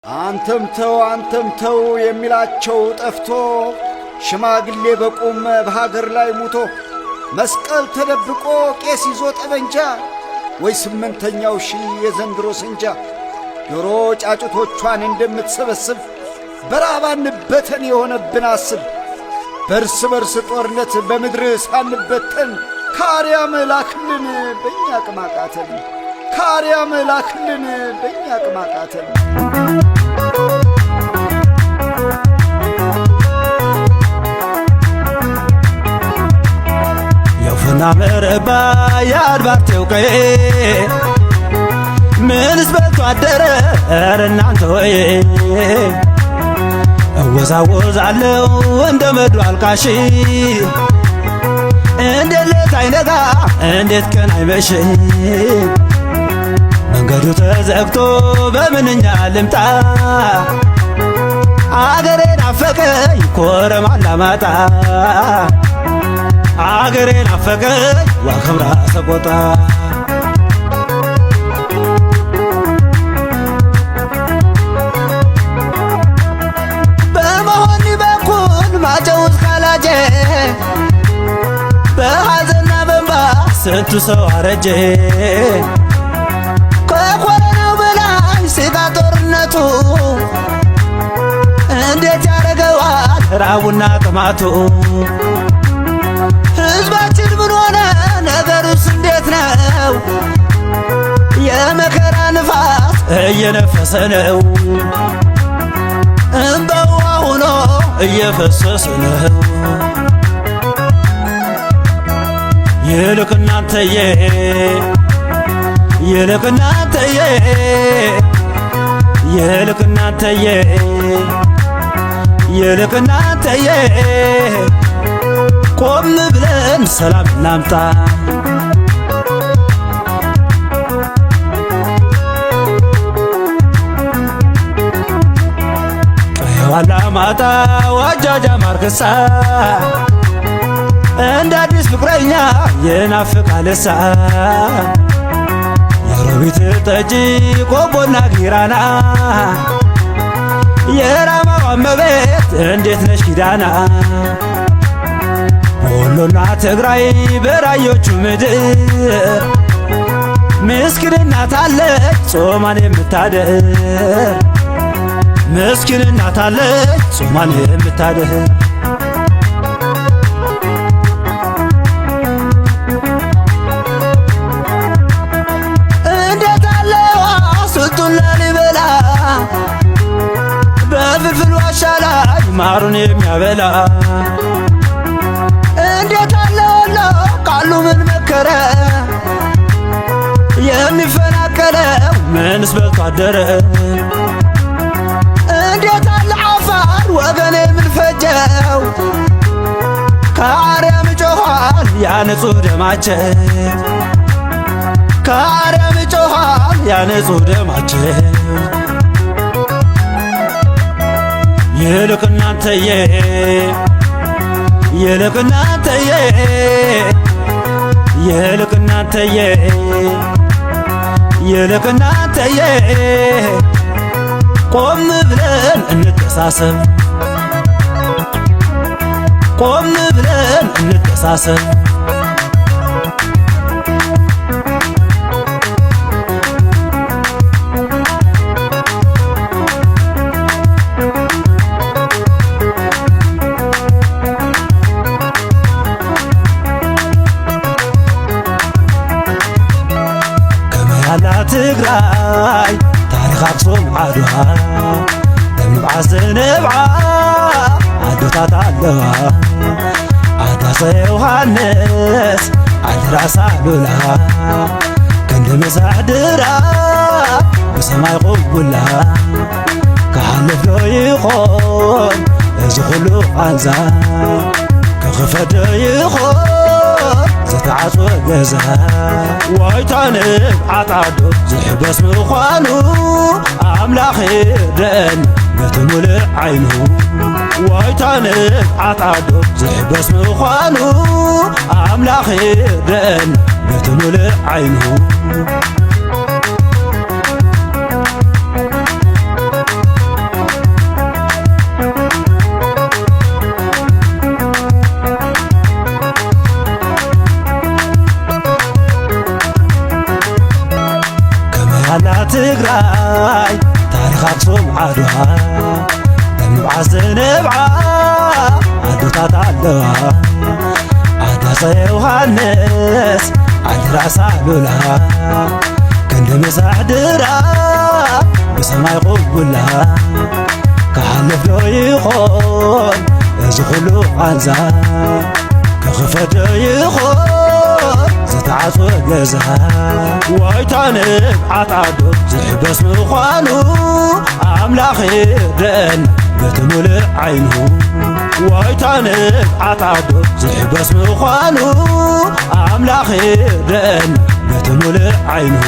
አንተም ተው የሚላቸው ጠፍቶ ሽማግሌ በቁም በሀገር ላይ ሙቶ መስቀል ተደብቆ ቄስ ይዞ ጠበንጃ ወይ ስምንተኛው ሺህ የዘንድሮ ስንጃ ዶሮ ጫጩቶቿን እንደምትሰበስብ በራባን በተን የሆነብን አስብ በርስ በርስ ጦርነት በምድር ሳንበተን ካርያም ላክልን በእኛ ቅማቃተን ካርያም ላክልን በእኛ ቅማቃተን የውፍና መረባ ያድባርቴው ቀዬ ምንስ በልቶ አደረ ኧረ እናንተ ወይ እወዛወዛለው እንደ መዱ አልቃሽ እንዴት ሌት አይነጋ እንዴት ቀን አይመሽ መንገዱ ተዘግቶ በምንኛ ልምጣ አገሬን አፈቀኝ ኮረም አላማጣ አገሬን አፈቀኝ ዋክምራ ሰቆጣ በመሆኒ በኩል ማጨውስ ካላጀ በሐዘንና በእንባ ስንቱ ሰው አረጀ ከኮረናው በላይ ሲጋ ጦርነቱ እንዴት ያረገዋል ራቡና ጥማቱ ሕዝባችን ምን ሆነ ነገሩስ እንዴት ነው የመከራ ንፋስ እየነፈሰ ነው እንባው ሆኖ እየፈሰሰ ነው ይልቅ እናንተዬ ይልቅ እናንተዬ ይልቅ እናንተዬ ይልቅ እናንተዬ ቆም ብለን ሰላም እናምጣ ቀየው አላማጣ ዋጃጃ ማርክሳ እንደ አዲስ ፍቅረኛ የናፍቃልሳ የሮቢት ጠጅ ቆቦና ጊራና የራማው እመቤት እንዴት ነሽ ኪዳና ወሎና ትግራይ በራዮቹ ምድር ምስኪን እናት አለች ጾማን የምታድር ምስኪን እናት አለች ጾማን የምታድር በፍልፍል ዋሻ ላይ ማሩን የሚያበላ እንዴት አለ ወሎ ቃሉ ምን መከረ የሚፈናቀለው ምንስ በልቶ አደረ እንዴት አለ አፋር ወገኔ ምን ፈጀው ከአርያም ጮኋል ያንጹህ ደማቸው ከአርያም ጮኋል ያንጹህ ደማቸው ይልቅ እናንተዬ ይልቅ እናንተዬ ይልቅ እናንተዬ ይልቅ እናንተዬ ቆም ብለን እንተሳሰብ ቆም ብለን እንተሳሰብ ትግራይ ታሪኽ አክሱም ዓድዋ ደምብዓ ዝንብዓ ዓድታት ኣለዋ ኣዳሰ ዮሃንስ ዓድራሳ ሉላ ክንዲ መሳዕድራ ብሰማይ ቁቡላ ክሓልፍ ዶ ይኾን እዚ ኹሉ ቃንዛ ክኽፈት ዶ ይኾን ዘተዓጽወ ገዛ ዋይታንብ ዓጣዶ ዝሕበስ ምዃኑ ኣምላኽ ይርደአን በቲ ሙሉእ ዓይኑ ዋይታንብ ዓጣዶ ዝሕበስ ምዃኑ ኣምላኽ ይርደአን በቲ ሙሉእ ዓይኑ ትግራይ ታሪኽ ኣክሱም ዓድዋ ንምብዓዝ ዝንብዓ ኣዶታት ኣለዋ ኣዳፀ ዮሃንስ ዓዲ ራስ ኣሉላ ክንዲ መሳሕድራ ብሰማይ ቁቡላ ክሓልፍ ዶ ይኾን እዚ ኩሉ ቃንዛ ክኽፈት ዶ ይኾን ዝተዓጽወ ገዛ ዋይታ ንብዓት ዓዶ ዝሕበስ ምዃኑ ኣምላኽ ይርድአና በቲ ሙሉእ ዓይኑ ዋይታ ንብዓት ዓዶ ዝሕበስ ምዃኑ ኣምላኽ ይርድአና በቲ ሙሉእ ዓይኑ